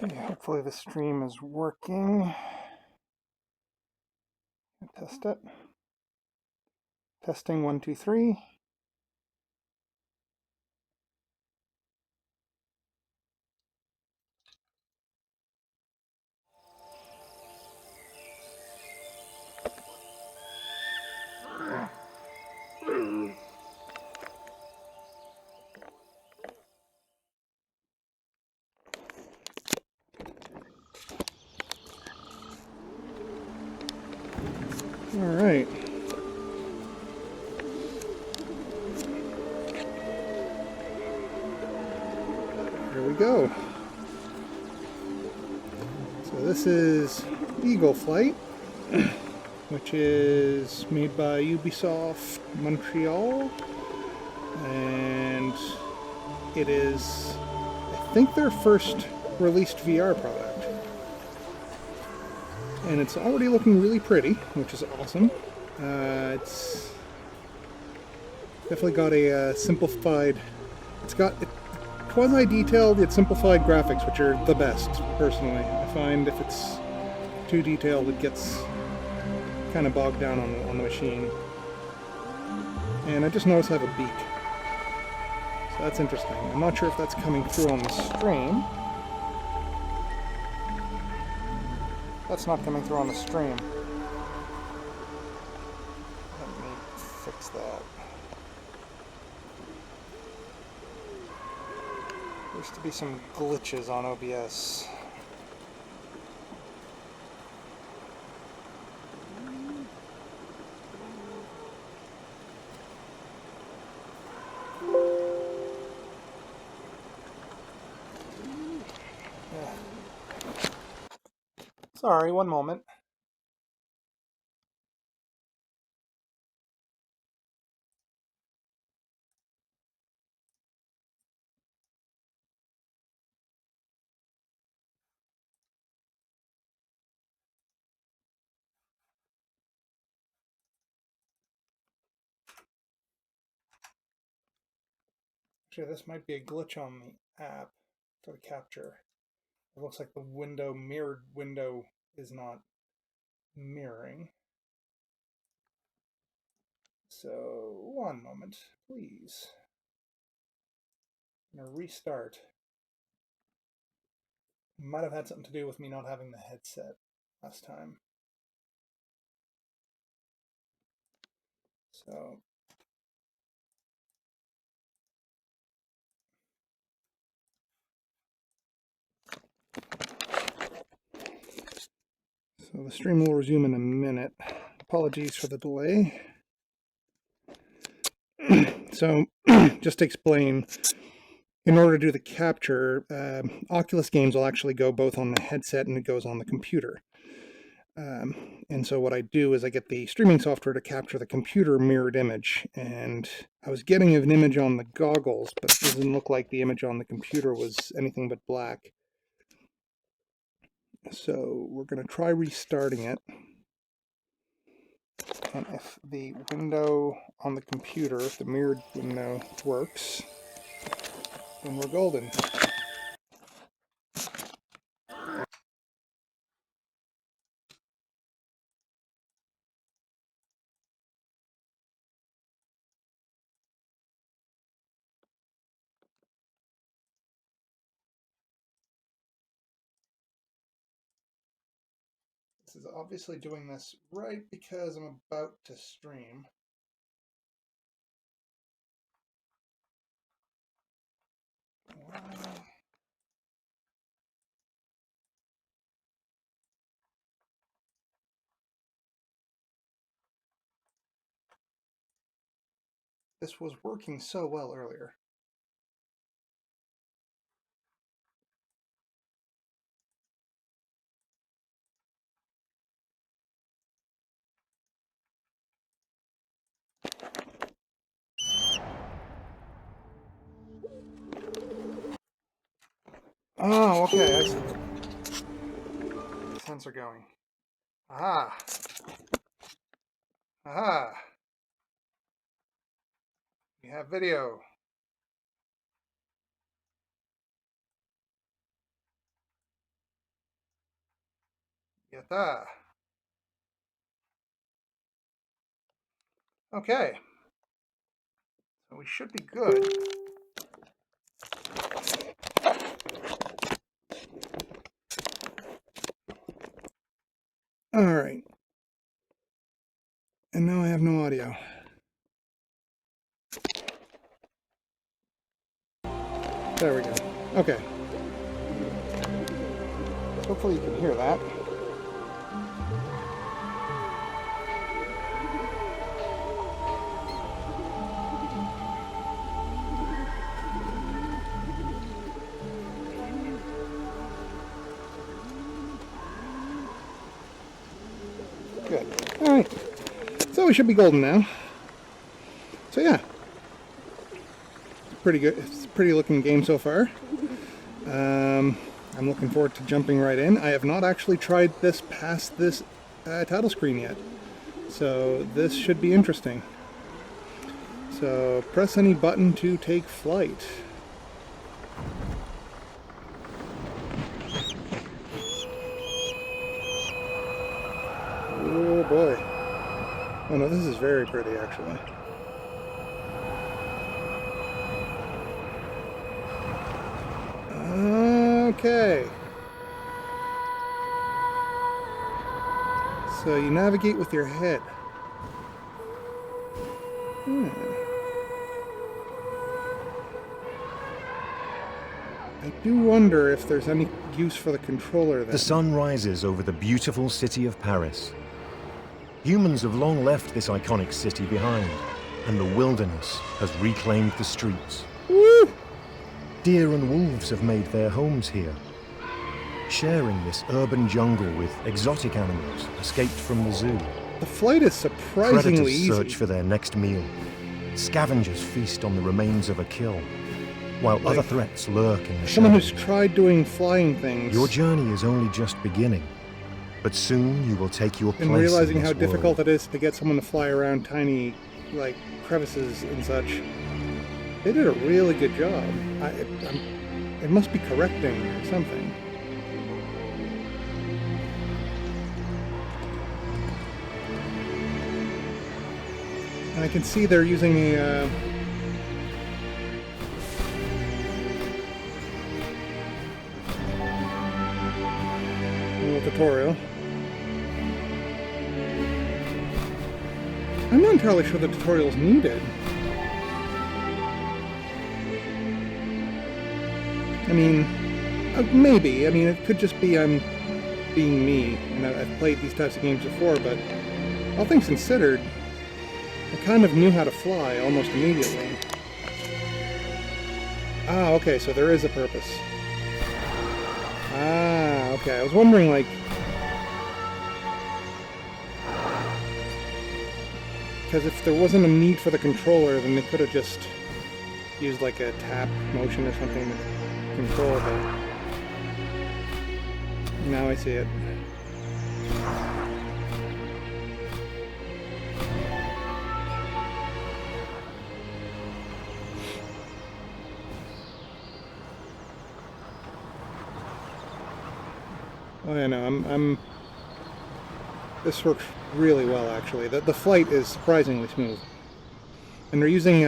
Okay, hopefully the stream is working. Test it. Testing 1, 2, 3. All right. Here we go. So this is Eagle Flight, which is made by Ubisoft Montreal, and it is, I think, their first released VR product. And it's already looking really pretty, which is awesome. It's definitely got a simplified, it's got quasi-detailed yet simplified graphics, which are the best, personally. I find if it's too detailed, it gets kind of bogged down on the machine. And I just noticed I have a beak. So that's interesting. I'm not sure if that's coming through on the stream. That's not coming through on the stream. Let me fix that. There used to be some glitches on OBS. Sorry, one moment. Actually, this might be a glitch on the app for the capture. It looks like the mirrored window is not mirroring. So, one moment, please. I'm going to restart. Might have had something to do with me not having the headset last time. So, the stream will resume in a minute. Apologies for the delay. So, just to explain, in order to do the capture, Oculus games will actually go both on the headset and it goes on the computer. And so what I do is I get the streaming software to capture the computer mirrored image. And I was getting an image on the goggles, but it doesn't look like the image on the computer was anything but black. So we're going to try restarting it. And if the window on the computer, if the mirrored window works, then we're golden. This is obviously doing this right because I'm about to stream. Wow. This was working so well earlier. Oh, okay, I see. Sensor going. Aha! Aha! We have video. Yatta. Okay. So we should be good. Alright. And now I have no audio. There we go. Okay. Hopefully you can hear that. Good. Alright. So we should be golden now. So yeah. Pretty good. It's a pretty looking game so far. I'm looking forward to jumping right in. I have not actually tried this past this title screen yet. So this should be interesting. So press any button to take flight. Oh boy. Oh no, this is very pretty actually. Okay. So you navigate with your head. I do wonder if there's any use for the controller then. The sun rises over the beautiful city of Paris. Humans have long left this iconic city behind, and the wilderness has reclaimed the streets. Woo! Deer and wolves have made their homes here, sharing this urban jungle with exotic animals escaped from the zoo. The flight is surprisingly Predators easy. search for their next meal. Scavengers feast on the remains of a kill, while other threats lurk in the Someone who's shadows. tried doing flying things Your journey is only just beginning, but soon you will take your place and realizing in this how difficult world. it is to get someone to fly around tiny, like, crevices and such. They did a really good job. It must be correcting or something. And I can see they're using a little tutorial. I'm not entirely sure the tutorial's needed. I mean, maybe. I mean, it could just be I'm being me, and I've played these types of games before, but all things considered, I kind of knew how to fly almost immediately. Ah, okay, so there is a purpose. Ah, okay, I was wondering, like... because if there wasn't a need for the controller, then they could have just used, like, a tap motion or something to control it. Now I see it. Oh yeah, no, I'm. This works really well, actually. The flight is surprisingly smooth, and they're using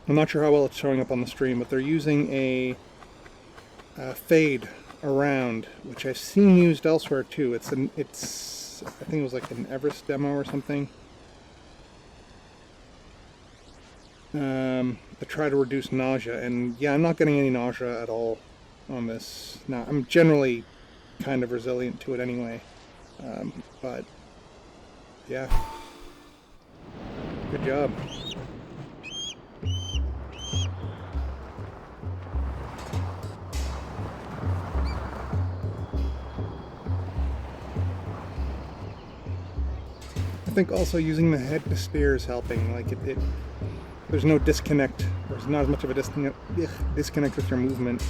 I'm not sure how well it's showing up on the stream, but they're using a fade around, which I've seen used elsewhere too. It's I think it was like an Everest demo or something. To try to reduce nausea, and yeah, I'm not getting any nausea at all on this. Now, I'm generally kind of resilient to it anyway, but yeah, good job. I think also using the head to steer is helping. Like there's no disconnect. There's not as much of a disconnect with your movement.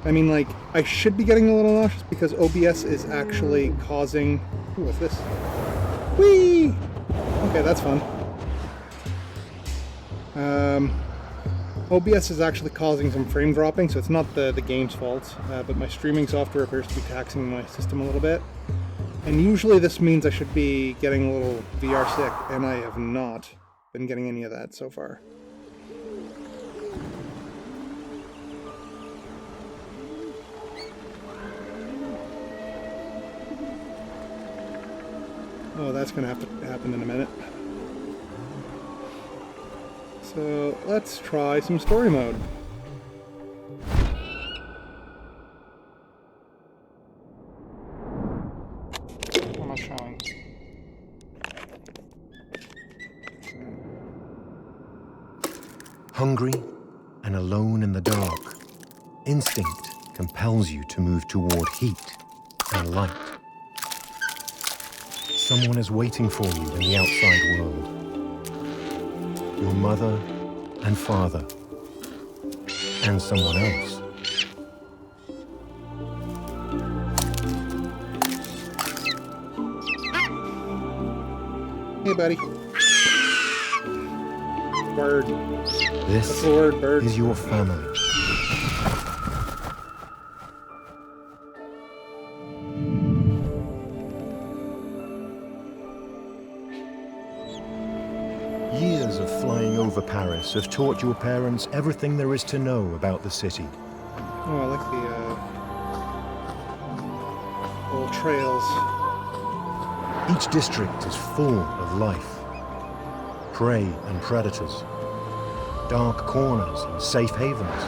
I mean, like, I should be getting a little nauseous because OBS is actually causing... Ooh, what's this? Whee! Okay, that's fun. OBS is actually causing some frame dropping, so it's not the game's fault, but my streaming software appears to be taxing my system a little bit. And usually this means I should be getting a little VR sick, and I have not been getting any of that so far. Oh, that's going to have to happen in a minute. So let's try some story mode. What am I showing? Hungry and alone in the dark, instinct compels you to move toward heat and light. Someone is waiting for you in the outside world. Your mother and father, and someone else. Hey, buddy. Bird. This That's the word, bird. is your family. Years of flying over Paris have taught your parents everything there is to know about the city. Oh, I like the little trails. Each district is full of life. Prey and predators. Dark corners and safe havens.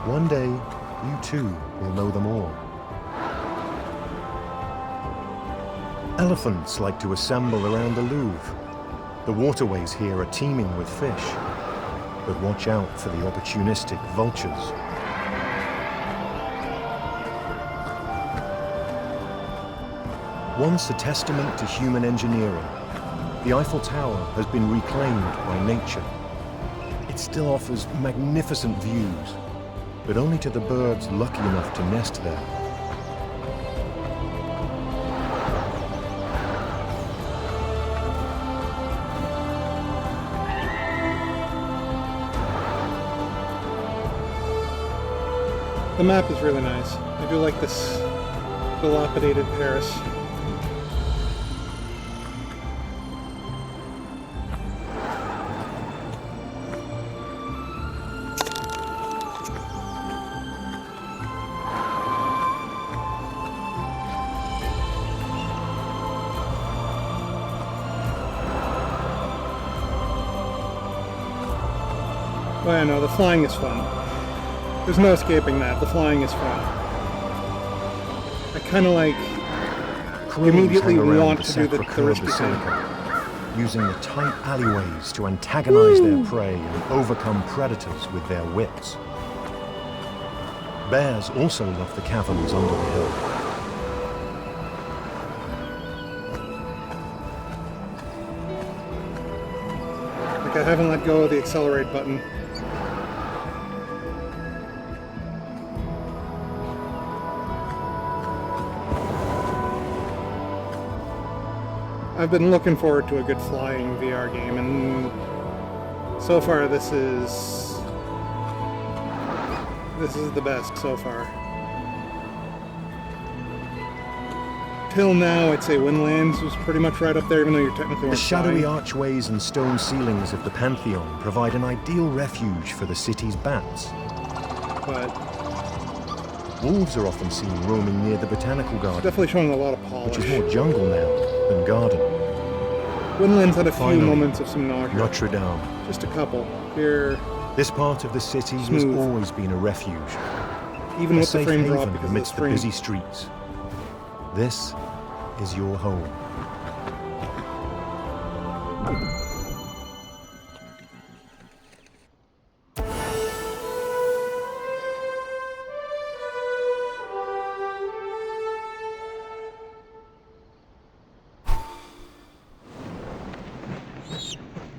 One day, you too will know them all. Elephants like to assemble around the Louvre. The waterways here are teeming with fish. But watch out for the opportunistic vultures. Once a testament to human engineering, the Eiffel Tower has been reclaimed by nature. It still offers magnificent views, but only to the birds lucky enough to nest there. The map is really nice. I do like this dilapidated Paris. Well, I know, the flying is fun. There's no escaping that. The flying is fun. I kind of like immediately Hang around want to do the Sacre-Cœur risky thing. Basilica, using the tight alleyways to antagonize their prey and overcome predators with their wits. Bears also love the caverns under the hill. Like, I haven't let go of the accelerate button. I've been looking forward to a good flying VR game, and so far this is the best so far. Till now, I'd say Windlands was pretty much right up there, even though you're technically The weren't shadowy flying. archways and stone ceilings of the Pantheon provide an ideal refuge for the city's bats. But Wolves are often seen roaming near the botanical garden, definitely showing a lot of polish. which is more jungle now than garden. Windlands had a few Finally, moments of some nausea. Notre Dame. Just a couple. Here, This part of the city has Smooth. always been a refuge, even a with the safe frame drop haven because of the amidst the stream. busy streets. This is your home.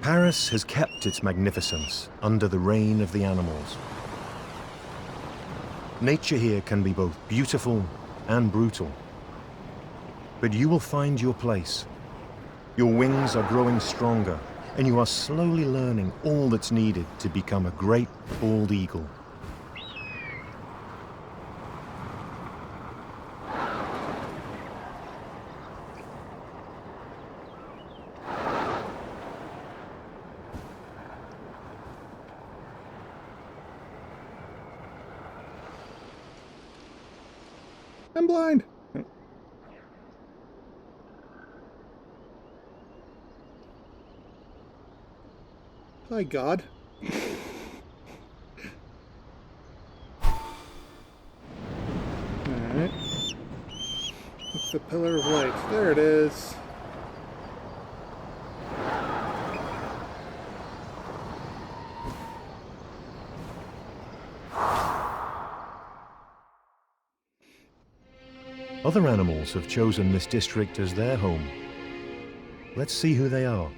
Paris has kept its magnificence under the reign of the animals. Nature here can be both beautiful and brutal. But you will find your place. Your wings are growing stronger, and you are slowly learning all that's needed to become a great bald eagle. I'm blind. Hi, God. Alright. It's the pillar of light. There it is. Other animals have chosen this district as their home. Let's see who they are.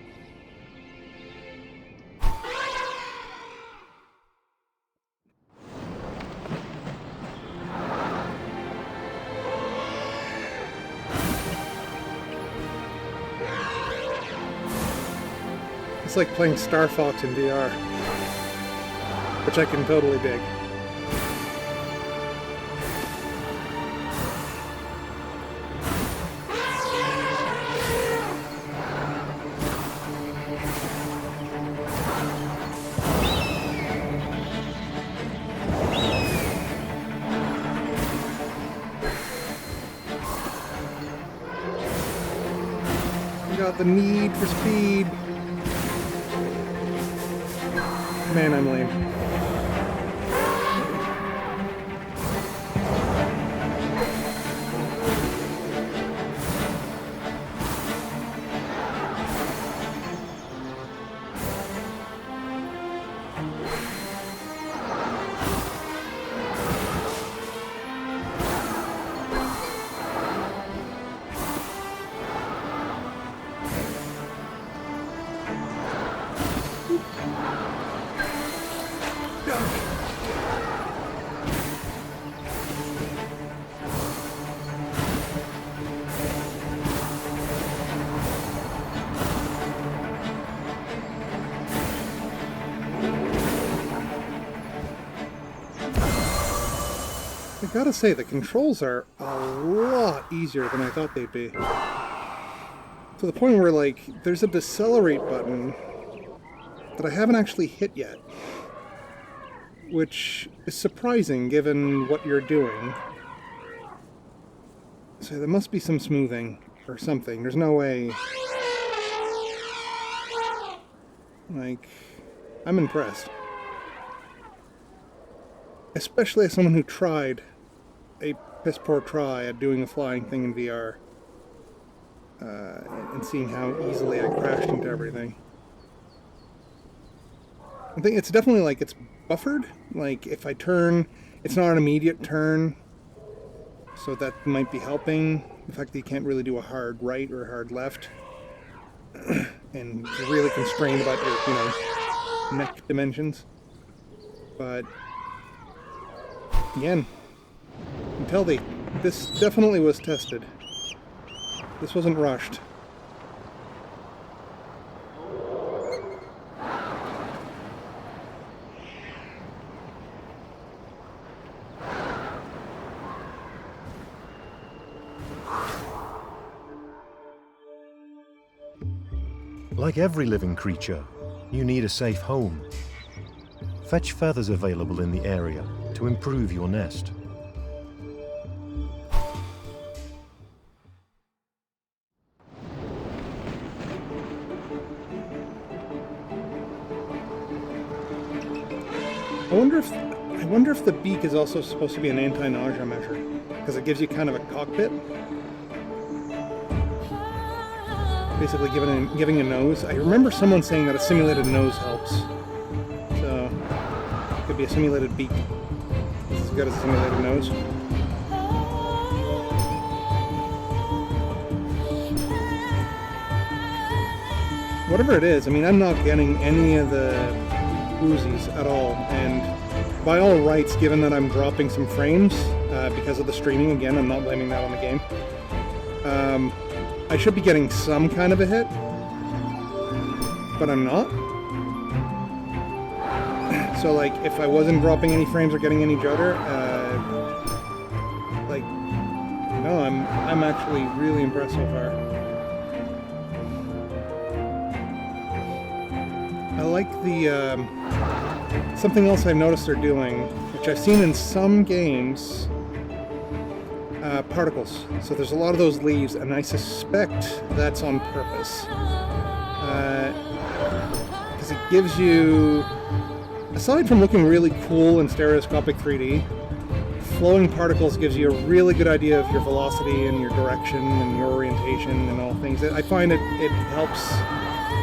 It's like playing Star Fox in VR, which I can totally dig. Got the need for speed. Man, I'm lame. I gotta say, the controls are a lot easier than I thought they'd be. To the point where, like, there's a decelerate button that I haven't actually hit yet. Which is surprising, given what you're doing. So there must be some smoothing, or something. There's no way... Like, I'm impressed. Especially as someone who tried a piss-poor try at doing a flying thing in VR. And seeing how easily I crashed into everything. I think it's definitely like it's buffered. Like if I turn, it's not an immediate turn. So that might be helping. The fact that you can't really do a hard right or a hard left. And you're really constrained about your, neck dimensions. But again, until this definitely was tested. This wasn't rushed. Like every living creature, you need a safe home. Fetch feathers available in the area to improve your nest. I wonder if the beak is also supposed to be an anti-nausea measure, because it gives you kind of a cockpit. Basically giving a nose. I remember someone saying that a simulated nose helps. So, it could be a simulated beak. It's as good as a simulated nose. Whatever it is, I mean, I'm not getting any of the woozies at all, and by all rights, given that I'm dropping some frames because of the streaming, again, I'm not blaming that on the game, I should be getting some kind of a hit. but I'm not. So like, if I wasn't dropping any frames or getting any judder, like, no, I'm actually really impressed so far. I like the something else I've noticed they're doing, which I've seen in some games. Particles. So there's a lot of those leaves, and I suspect that's on purpose. Because it gives you, aside from looking really cool in stereoscopic 3D, flowing particles gives you a really good idea of your velocity and your direction and your orientation and all things. I find it helps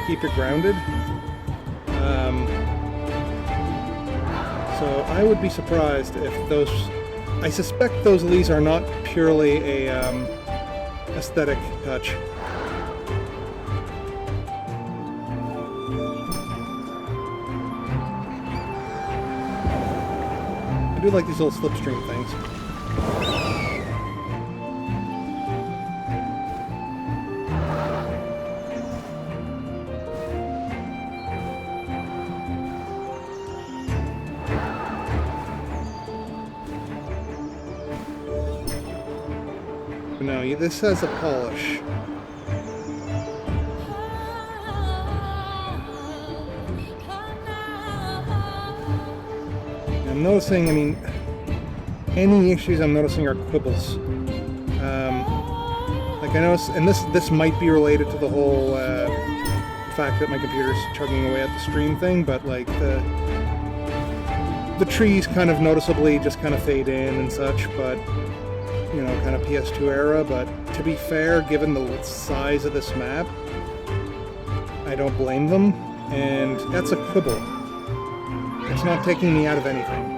keep you grounded. So I would be surprised if those... I suspect those leaves are not purely a aesthetic touch. I do like these little slipstream things. No, this has a polish. I'm noticing, I mean, any issues I'm noticing are quibbles. Like I noticed, and this might be related to the whole fact that my computer's chugging away at the stream thing, but like the trees kind of noticeably just kind of fade in and such, but you know, kind of PS2 era, but to be fair, given the size of this map, I don't blame them, and that's a quibble. It's not taking me out of anything.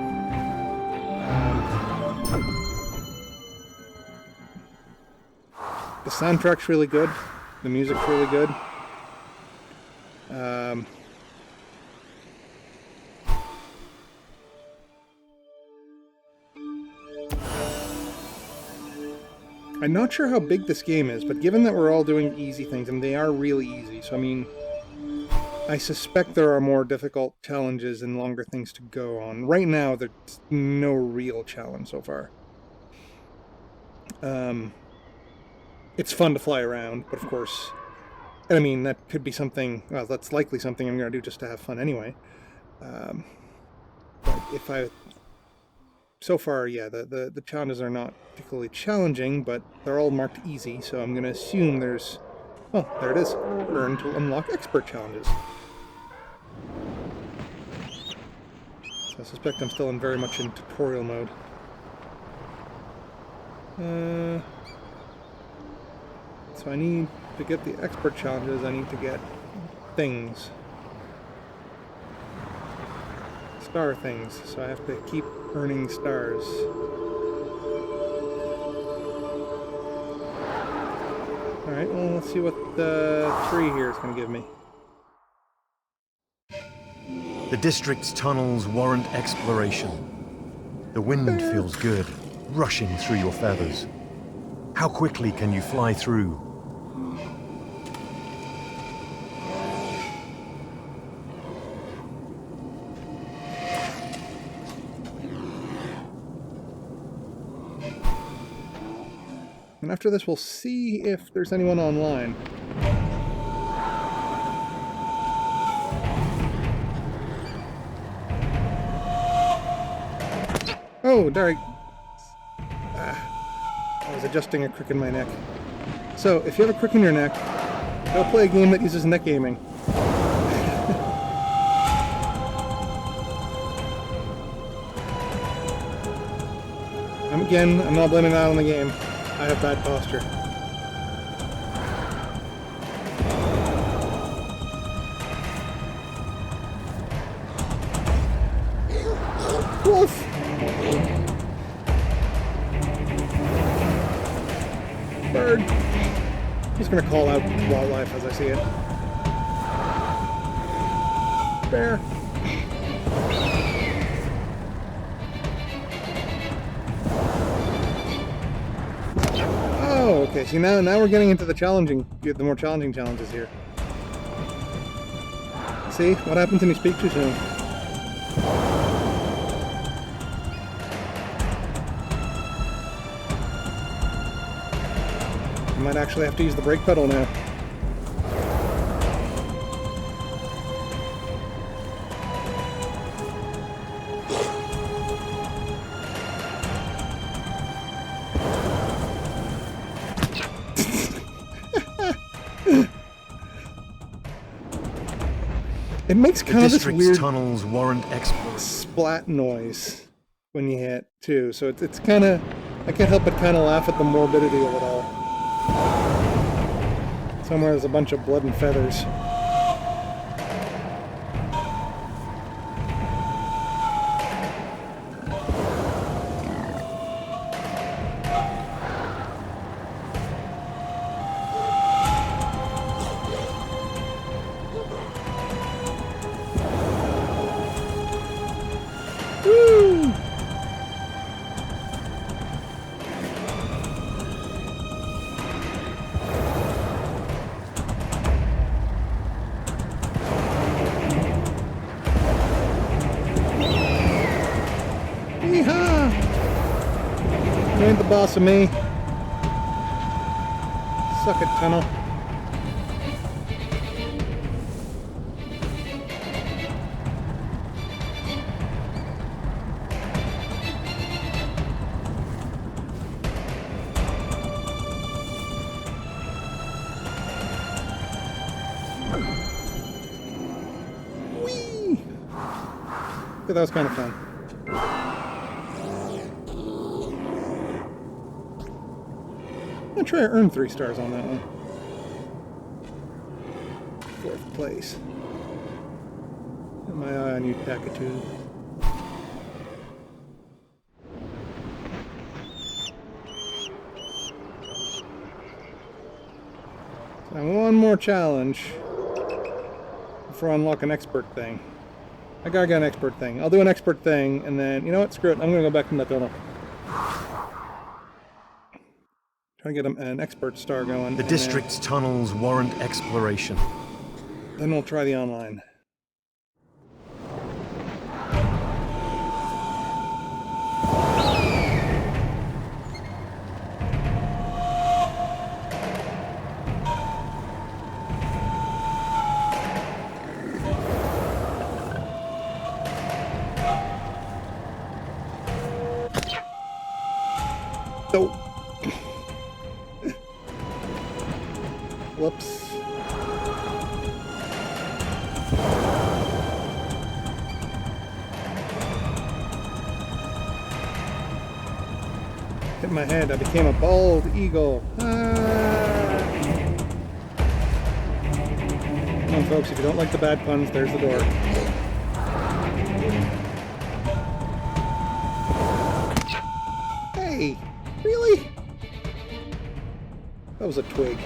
The soundtrack's really good, the music's really good. I'm not sure how big this game is, but given that we're all doing easy things, and they are really easy, so I mean, I suspect there are more difficult challenges and longer things to go on. Right now, there's no real challenge so far. It's fun to fly around, but of course, I mean, that could be something, well, that's likely something I'm going to do just to have fun anyway. But if I... So far, yeah, the challenges are not particularly challenging, but they're all marked easy, so I'm going to assume there's... Oh, there it is. Earn to unlock expert challenges. So I suspect I'm still very much in tutorial mode. So I need to get the expert challenges, I need to get things. Star things, so I have to keep earning stars. Alright, well, let's see what the tree here is going to give me. The district's tunnels warrant exploration. The wind feels good, rushing through your feathers. How quickly can you fly through? And after this, we'll see if there's anyone online. Oh, Derek. I was adjusting a crick in my neck. So, if you have a crick in your neck, go play a game that uses neck aiming. I'm not blaming that on the game. I have bad posture. Wolf! Bird! I'm just gonna call out wildlife as I see it. Bear! Oh, okay. See, now we're getting into the more challenging challenges here. See? What happens when you speak too soon? I might actually have to use the brake pedal now. It makes kind of this weird tunnels warrant splat noise when you hit too, so it's kind of, I can't help but kind of laugh at the morbidity of it all. Somewhere there's a bunch of blood and feathers. Woo! Yeehaw! You ain't the boss of me. Suck it, tunnel. Whee! That was kind of fun. I'm gonna try to earn 3 stars on that one. 4th place. Got my eye on you, Takatu. So one more challenge before I unlock an expert thing. I gotta get an expert thing. I'll do an expert thing, and then, you know what, screw it. I'm gonna go back to that tunnel. Try to get an expert star going. The district's tunnels warrant exploration. Then we'll try the online. So, whoops. Hit my head. I became a bald eagle. Ah. Come on, folks. If you don't like the bad puns, there's the door. Hey, really? That was a twig.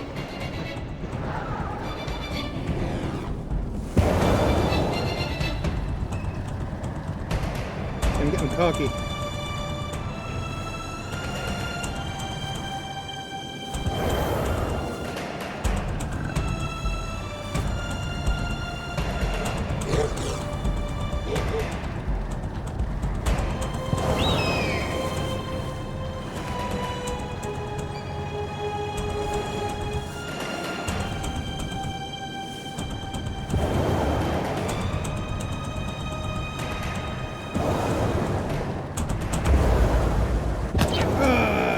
I'm getting cocky.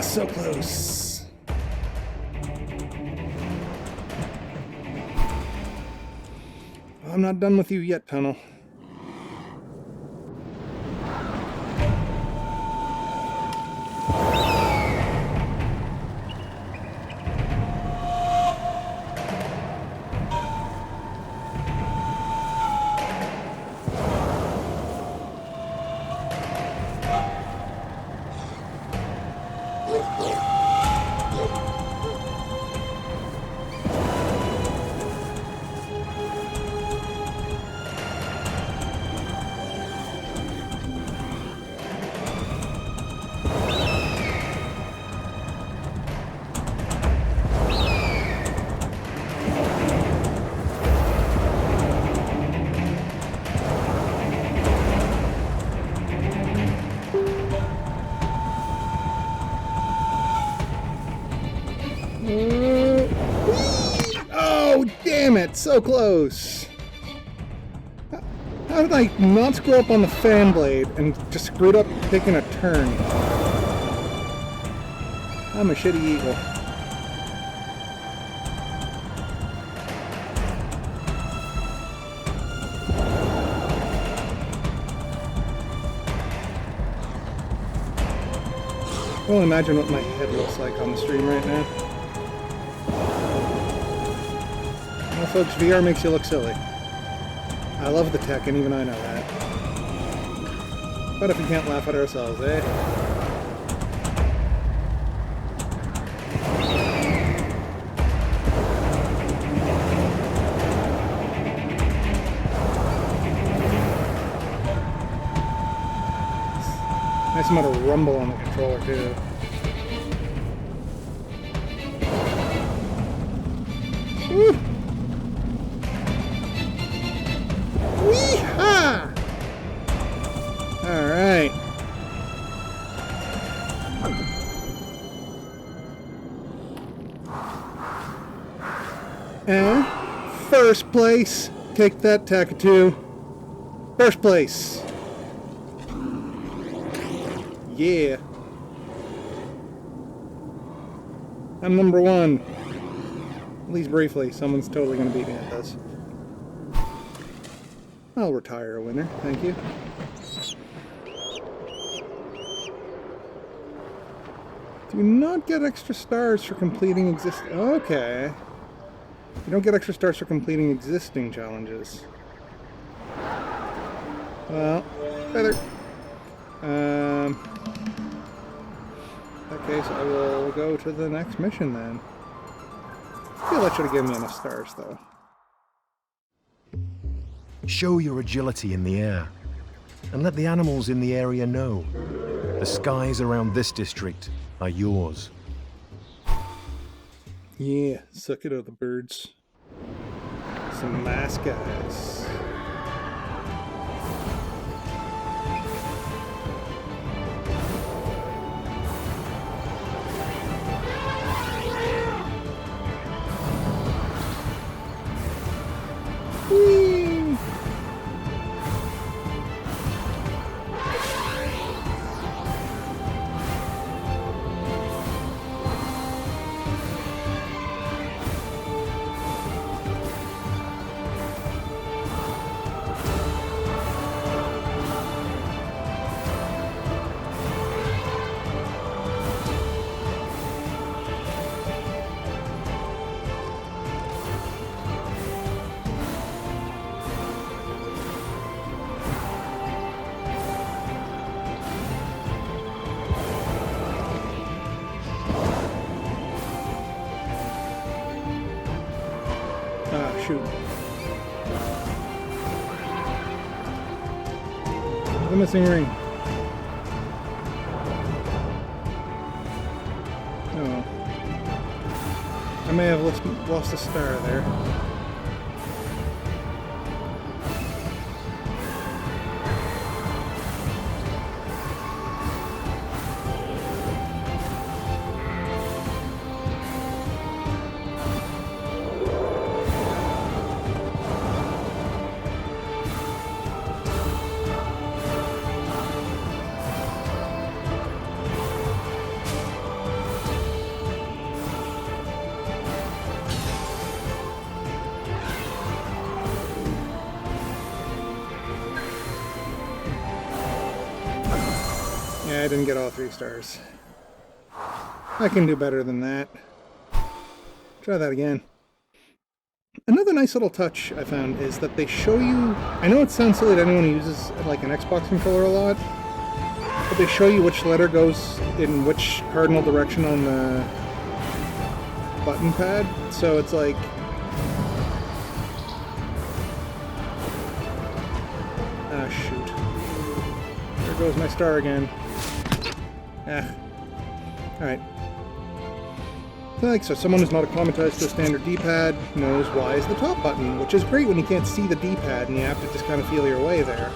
So close. I'm not done with you yet, tunnel. Oh, damn it! So close! How did I not screw up on the fan blade and just screwed up taking a turn? I'm a shitty eagle. I can't imagine what my head looks like on the stream right now. Well, folks, VR makes you look silly. I love the tech, and even I know that. But if we can't laugh at ourselves, eh? Nice amount of rumble on the controller, too. Woo! Wee-ha! Alright. And first place. Take that, Takatu. First place. Yeah. I'm number one. At least briefly. Someone's totally going to beat me at this. I'll retire a winner. Thank you. Do not get extra stars for completing existing... Okay. You don't get extra stars for completing existing challenges. Well, feather. In that case, I will go to the next mission then. I feel that should have given me enough stars, though. Show your agility in the air, and let the animals in the area know. The skies around this district are yours. Yeah, suck it up, the birds. Some nice guys. Whee! Shoot. The missing ring. Oh. I may have lost a star there. Yeah, I didn't get all 3 stars. I can do better than that. Try that again. Another nice little touch I found is that they show you... I know it sounds silly to anyone who uses like an Xbox controller a lot, but they show you which letter goes in which cardinal direction on the button pad. So it's like... Ah, shoot. There goes my star again. Ah. Alright. Like so, someone who's not acclimatized to a standard D-pad knows Y is the top button, which is great when you can't see the D-pad and you have to just kind of feel your way there.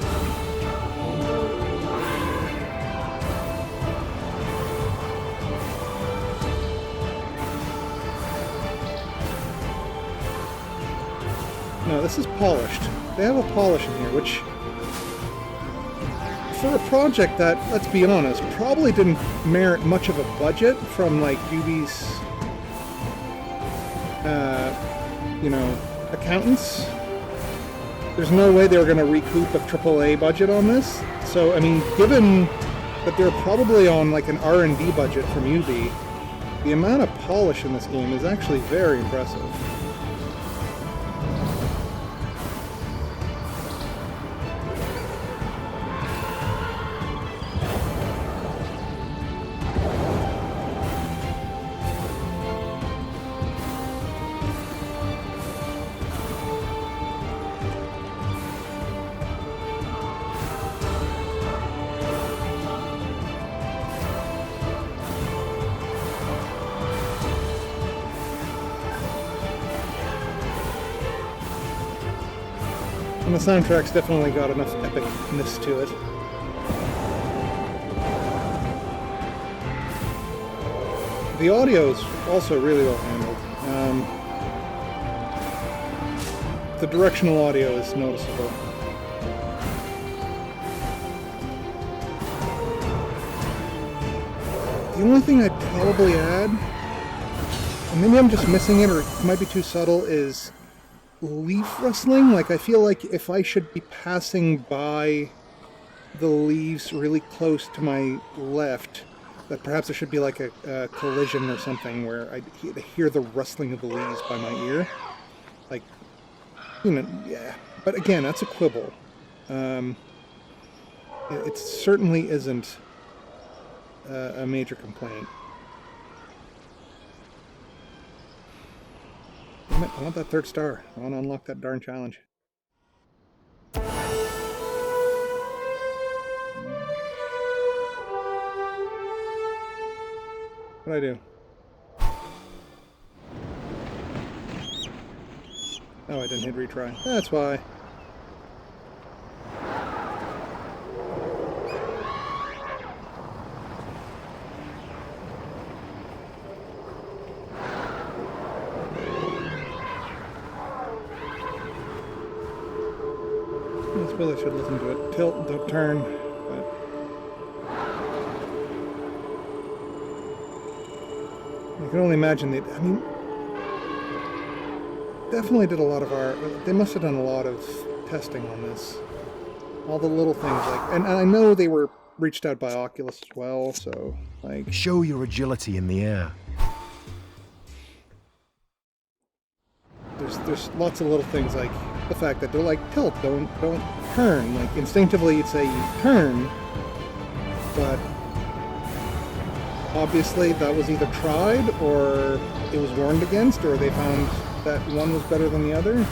No, this is polished. They have a polish in here, which, for a project that, let's be honest, probably didn't merit much of a budget from, like, Ubi's, you know, accountants. There's no way they were going to recoup a AAA budget on this. So, I mean, given that they're probably on, like, an R&D budget from Ubi, the amount of polish in this game is actually very impressive. And the soundtrack's definitely got enough epicness to it. The audio's also really well handled. The directional audio is noticeable. The only thing I'd probably add, and maybe I'm just missing it or it might be too subtle, is leaf rustling. Like, I feel like if I should be passing by the leaves really close to my left, that perhaps there should be like a collision or something where I hear the rustling of the leaves by my ear. Like, you know, yeah. But again, that's a quibble. It certainly isn't a major complaint. Damn it, I want that 3rd star. I want to unlock that darn challenge. What'd I do? Oh, I didn't hit retry. That's why. I suppose I should listen to it. Tilt, don't turn. But I can only imagine that. I mean, definitely did a lot of they must have done a lot of testing on this. All the little things like, and I know they were reached out by Oculus as well, so like. Show your agility in the air. There's lots of little things like the fact that they're like tilt, don't turn. Like instinctively you'd say you turn, but obviously that was either tried or it was warned against, or they found that one was better than the other.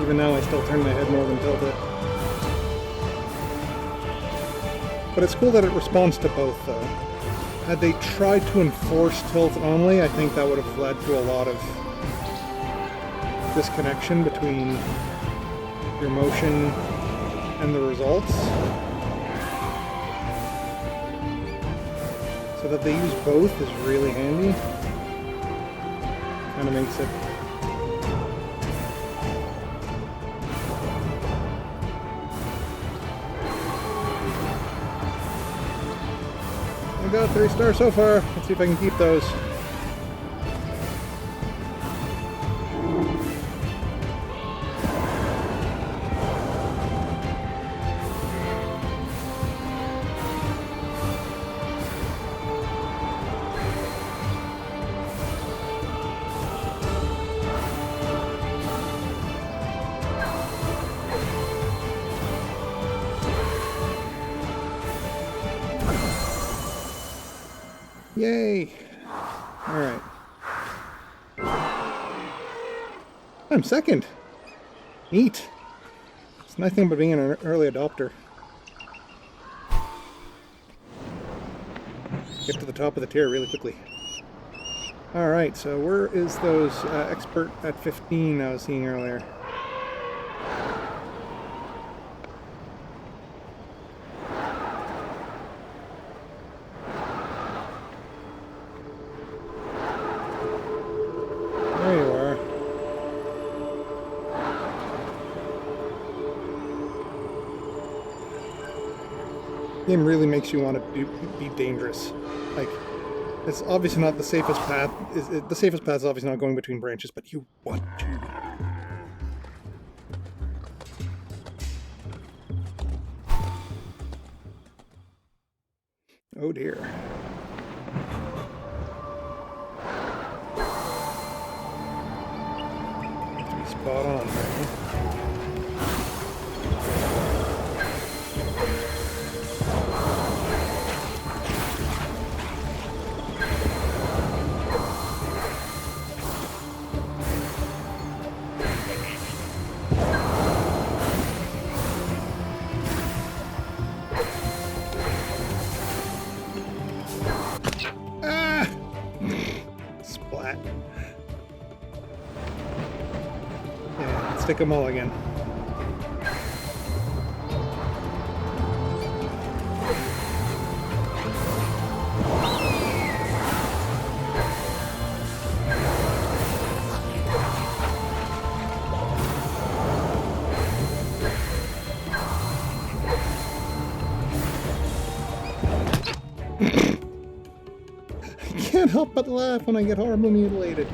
Even now I still turn my head more than tilt it. But it's cool that it responds to both, though. Had they tried to enforce tilt only, I think that would have led to a lot of disconnection between your motion and the results. So that they use both is really handy. Kind of makes it I got 3 stars so far. Let's see if I can keep those. Yay! Alright. I'm second! Neat! It's a nice thing about being an early adopter. Get to the top of the tier really quickly. Alright, so where is those expert at 15 I was seeing earlier? There you are. Game really makes you want to be dangerous. Like, it's obviously not the safest path. The safest path is obviously not going between branches, but you want to. Oh dear. Have to be spot on, right? Splat. Yeah, stick 'em all again. Can't help but laugh when I get horribly mutilated.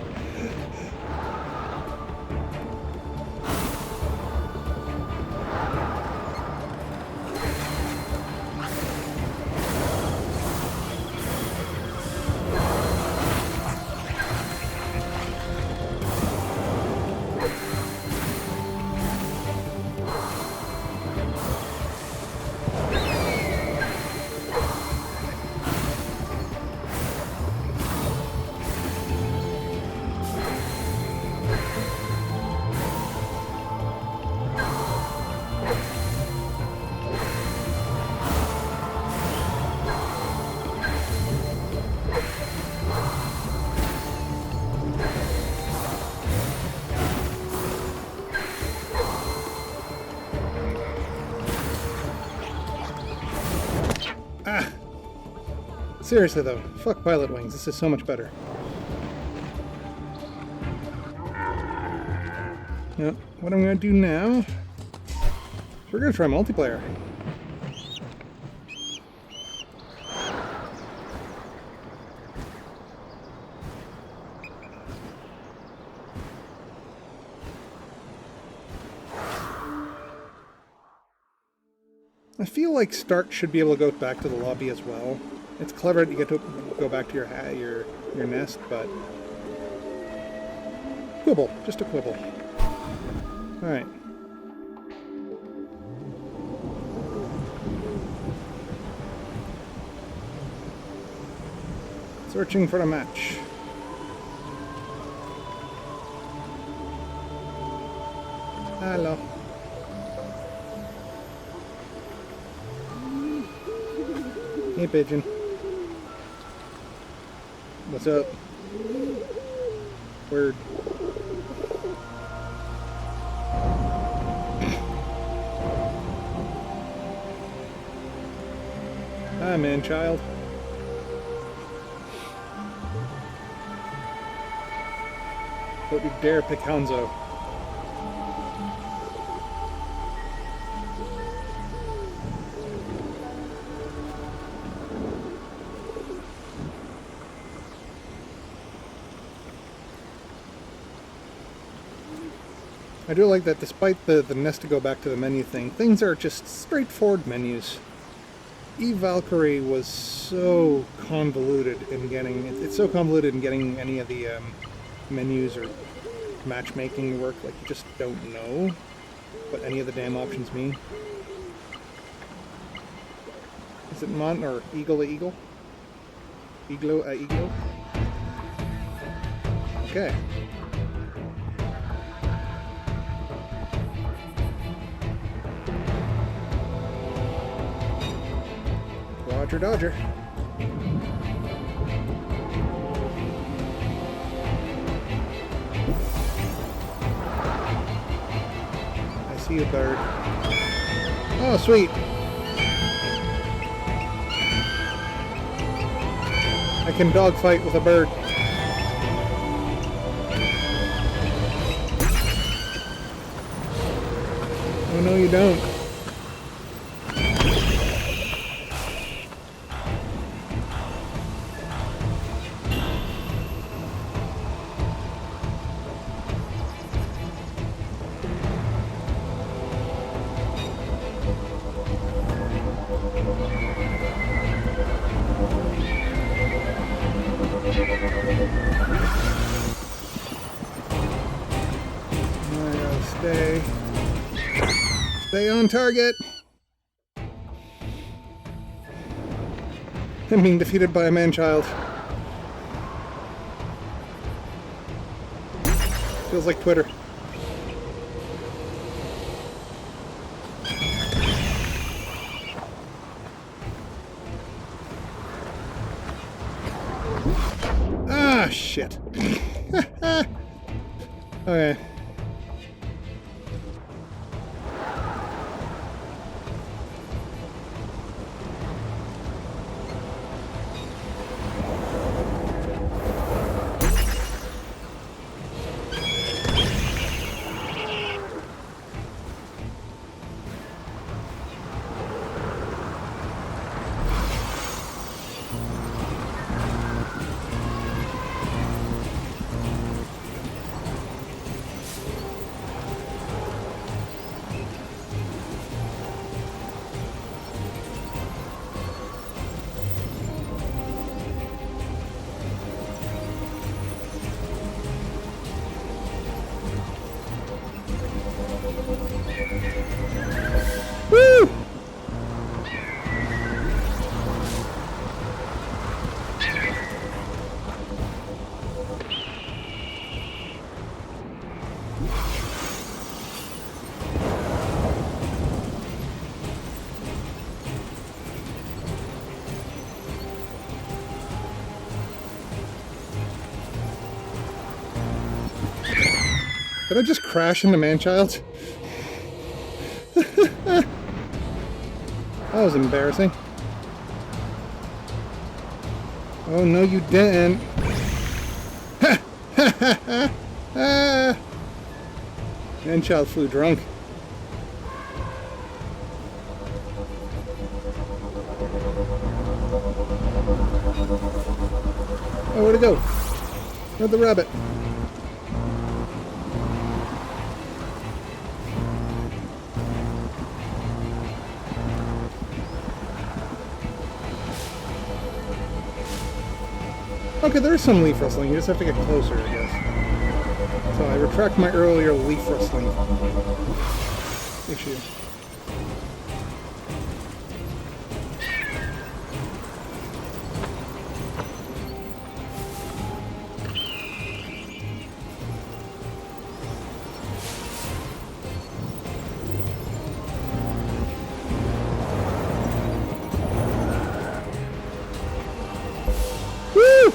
Ah! Seriously though, fuck Pilot Wings, this is so much better. Now, what I'm gonna do now, we're gonna try multiplayer. I feel like Stark should be able to go back to the lobby as well. It's clever that you get to go back to your nest, but quibble, just a quibble. All right. Searching for a match. Hello. Hey, pigeon. What's up? Word. Hi, man-child. Don't you dare pick Hanzo. I do like that despite the nest to go back to the menu thing, things are just straightforward menus. Eve Valkyrie was so convoluted in getting... It's so convoluted in getting any of the menus or matchmaking to work. Like, you just don't know what any of the damn options mean. Is it Mon or Eagle Eagle? Iglo Iglo? Okay. Roger Dodger. See you, bird. Oh, sweet. I can dogfight with a bird. Oh, no, you don't. I gotta stay on target. I'm being defeated by a man-child. Feels like Twitter. Ah, shit. Okay. Woo! Did I just crash into man-child? That was embarrassing. Oh, no, you didn't. Ah. Man-child flew drunk. Oh, where'd it go? Where'd the rabbit? Okay, there's some leaf rustling. You just have to get closer, I guess. So I retract my earlier leaf rustling issue. Woo!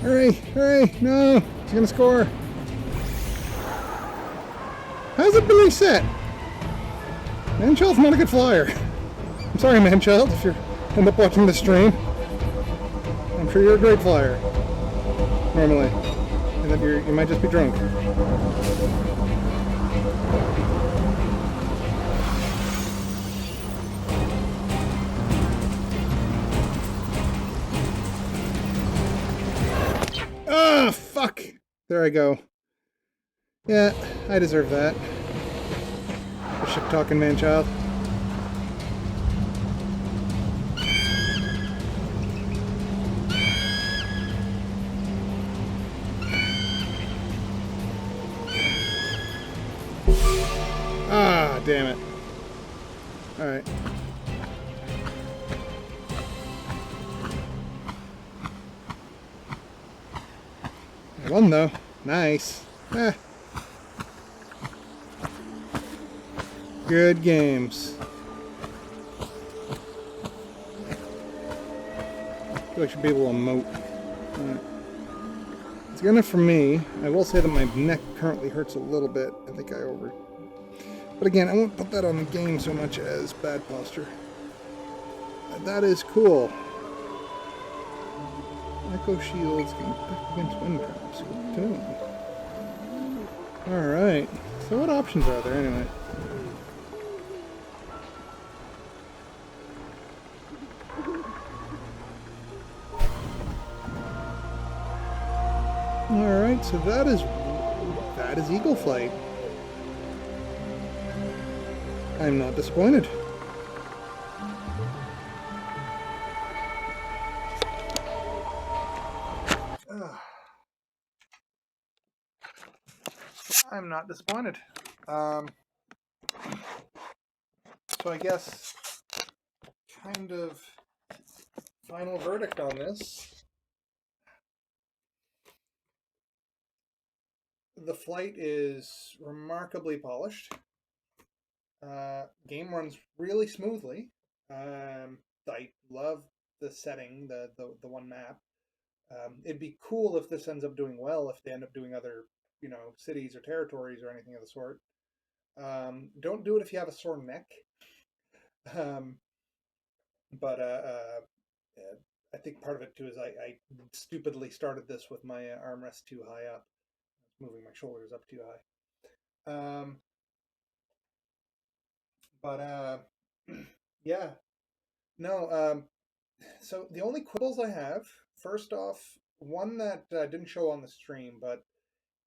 Hurry, hurry, no, he's gonna score. How's it been reset? Manchild's not a good flyer. I'm sorry, Manchild, if you end up watching the stream. I'm sure you're a great flyer. Normally. And that you might just be drunk. Ah, fuck! There I go. Yeah, I deserve that. The shit-talking man-child. Ah, damn it. Alright. One though. Nice. Ah. Good games. I feel I should be able to emote. Right. It's good enough for me. I will say that my neck currently hurts a little bit. I think I over... But again, I won't put that on the game so much as bad posture. That is cool. Echo shields can protect against wind traps. Good to know. Alright. So what options are there anyway? Alright, so that is Eagle Flight. I'm not disappointed. I'm not disappointed. So I guess kind of final verdict on this. The flight is remarkably polished. Game runs really smoothly. I love the setting, the one map. It'd be cool if this ends up doing well, if they end up doing other, cities or territories or anything of the sort. Don't do it if you have a sore neck. Um, but I think part of it too is I stupidly started this with my armrest too high up, moving my shoulders up too high. But yeah, no. So the only quibbles I have, first off, one that didn't show on the stream, but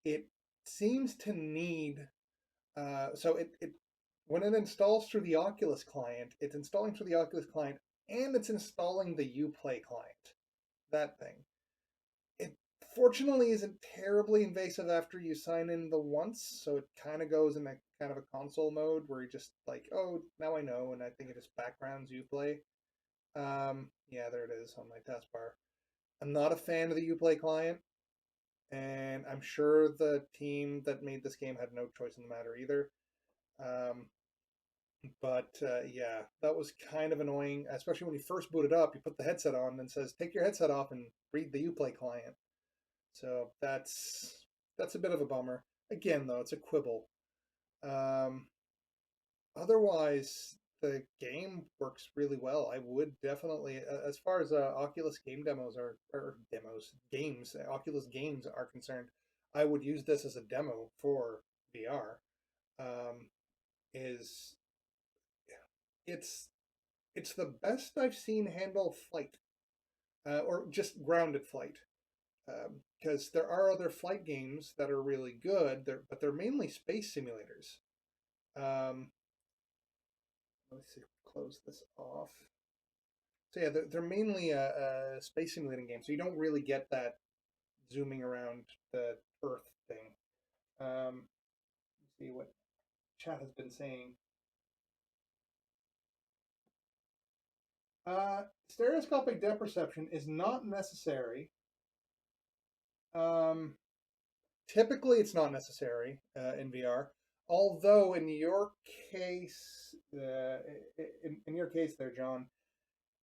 it seems to need. So it when it installs through the Oculus client, it's installing through the Oculus client and it's installing the Uplay client. That thing. It fortunately isn't terribly invasive after you sign in the once, so it kind of goes in a kind of a console mode where you just like, oh, now I know, and I think it just backgrounds Uplay. Yeah, there it is on my taskbar. I'm not a fan of the Uplay client, and I'm sure the team that made this game had no choice in the matter either. Um, but yeah, that was kind of annoying, especially when you first boot it up. You put the headset on and it says, "Take your headset off and read the Uplay client." So that's a bit of a bummer. Again, though, it's a quibble. Um, Otherwise, the game works really well. I would definitely, as far as Oculus game demos are, or demos, games, Oculus games are concerned, I would use this as a demo for VR. Um, is it's it's the best I've seen handle flight, or just grounded flight. Because there are other flight games that are really good, but they're mainly space simulators. Um, let's see, close this off. So yeah, they're mainly a space simulating game, so you don't really get that zooming around the Earth thing. Let's see what chat has been saying. Stereoscopic depth perception is not necessary. Um, Typically, it's not necessary in VR. Although in your case, in your case there, John,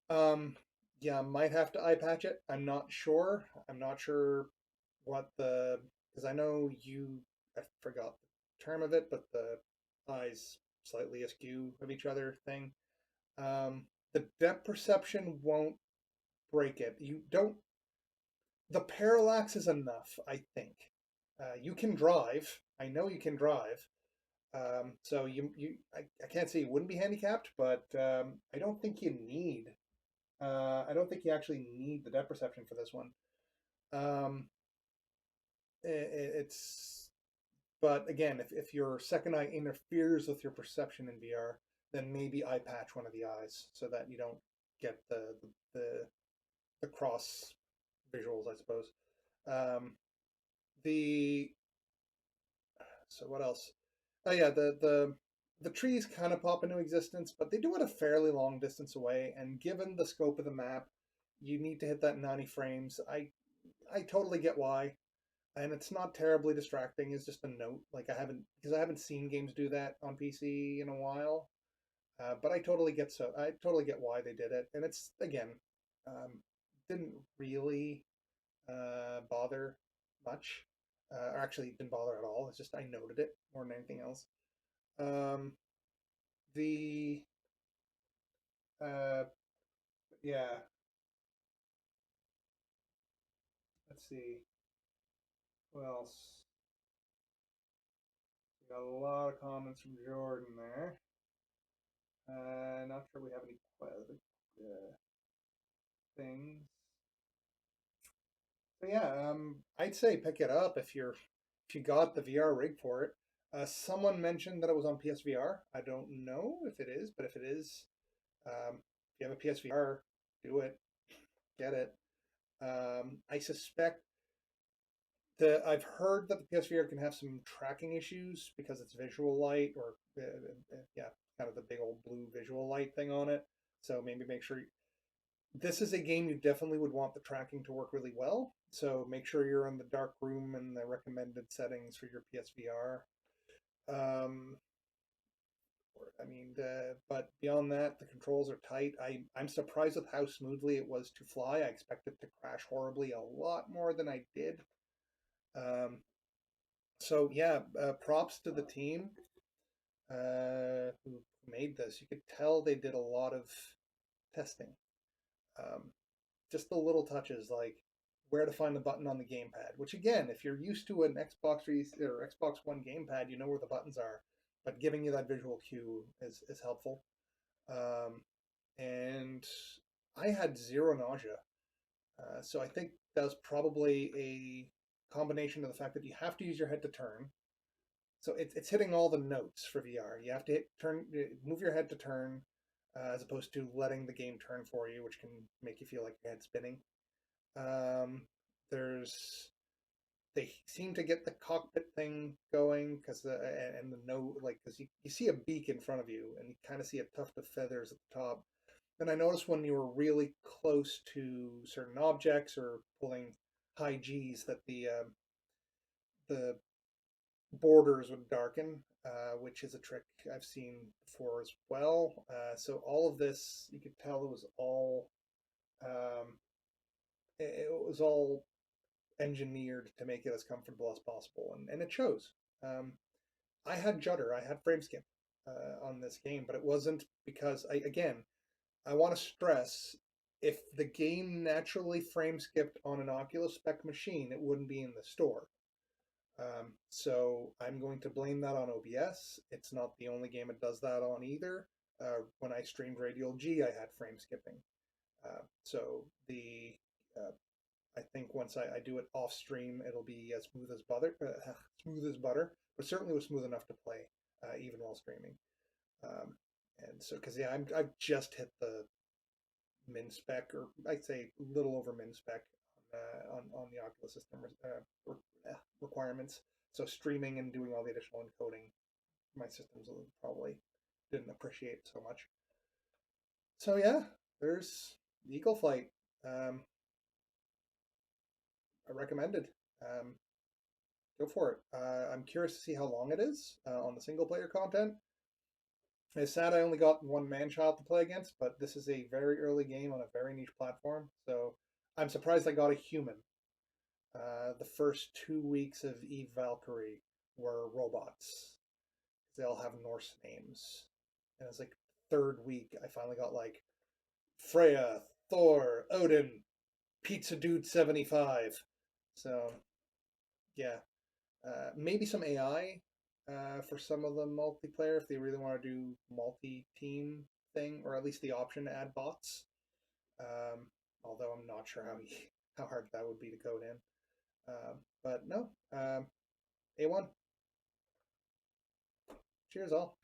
um, yeah, might have to eye patch it. I'm not sure. I'm not sure what the because I know I forgot the term of it, but the eyes slightly askew of each other thing. The depth perception won't break it. You don't. The parallax is enough, I think. You can drive. I know you can drive. So I can't say you wouldn't be handicapped, but I don't think you need. I don't think you actually need the depth perception for this one. Um, it's But again, if your second eye interferes with your perception in VR, then maybe eye patch one of the eyes so that you don't get the, the cross visuals, I suppose. Um, the So what else? Oh yeah, the the trees kind of pop into existence, but they do it a fairly long distance away. And given the scope of the map, you need to hit that 90 frames. I totally get why, and it's not terribly distracting. It's just a note. Like I haven't seen games do that on PC in a while. But I totally get why they did it, and it's again, um, didn't really bother much, or actually didn't bother at all. It's just I noted it more than anything else. Um, the uh, yeah, let's see what else. We got a lot of comments from Jordan there. Not sure we have any other things. So yeah, I'd say pick it up if you got the VR rig for it. Someone mentioned that it was on PSVR. I don't know if it is, but if it is, if you have a PSVR, do it, get it. I suspect that I've heard that the PSVR can have some tracking issues because it's visual light or yeah, kind of the big old blue visual light thing on it. So maybe make sure this is a game you definitely would want the tracking to work really well. So make sure you're in the dark room and the recommended settings for your PSVR. Um, but beyond that, the controls are tight. I'm surprised with how smoothly it was to fly. I expected to crash horribly a lot more than I did. Um, so yeah, props to the team who made this. You could tell they did a lot of testing. Um, just the little touches like where to find the button on the gamepad. Which again, if you're used to an Xbox or Xbox One gamepad, you know where the buttons are. But giving you that visual cue is helpful. And I had zero nausea. So I think that was probably a combination of the fact that you have to use your head to turn. So it's hitting all the notes for VR. You have to move your head to turn, as opposed to letting the game turn for you, which can make you feel like your head's spinning. Um, there's they seem to get the cockpit thing going because and the no like because you see a beak in front of you and you kind of see a tuft of feathers at the top. Then I noticed when you were really close to certain objects or pulling high G's that the borders would darken, which is a trick I've seen before as well. So all of this, you could tell it was all um, it was all engineered to make it as comfortable as possible, and it shows. Um, I had judder, I had frame skip on this game, but it wasn't because I want to stress if the game naturally frame skipped on an Oculus spec machine, it wouldn't be in the store. So I'm going to blame that on OBS. It's not the only game it does that on either. When I streamed Radial G, I had frame skipping. So uh, I think once I do it off stream, it'll be as smooth as butter, smooth as butter, but certainly was smooth enough to play even while streaming. Um, and so, because yeah, I've just hit the min spec, or I'd say a little over min spec on the Oculus system requirements. So streaming and doing all the additional encoding, my systems probably didn't appreciate so much. So yeah, there's Eagle Flight. I recommended. Um, go for it. I'm curious to see how long it is on the single player content. It's sad I only got one man child to play against, but this is a very early game on a very niche platform. So I'm surprised I got a human. The first 2 weeks of Eve Valkyrie were robots. They all have Norse names. And it's like third week, I finally got like Freya, Thor, Odin, Pizza Dude 75. So yeah, maybe some AI for some of the multiplayer if they really want to do multi-team thing, or at least the option to add bots. Although I'm not sure how hard that would be to code in. But no, A1. Cheers all.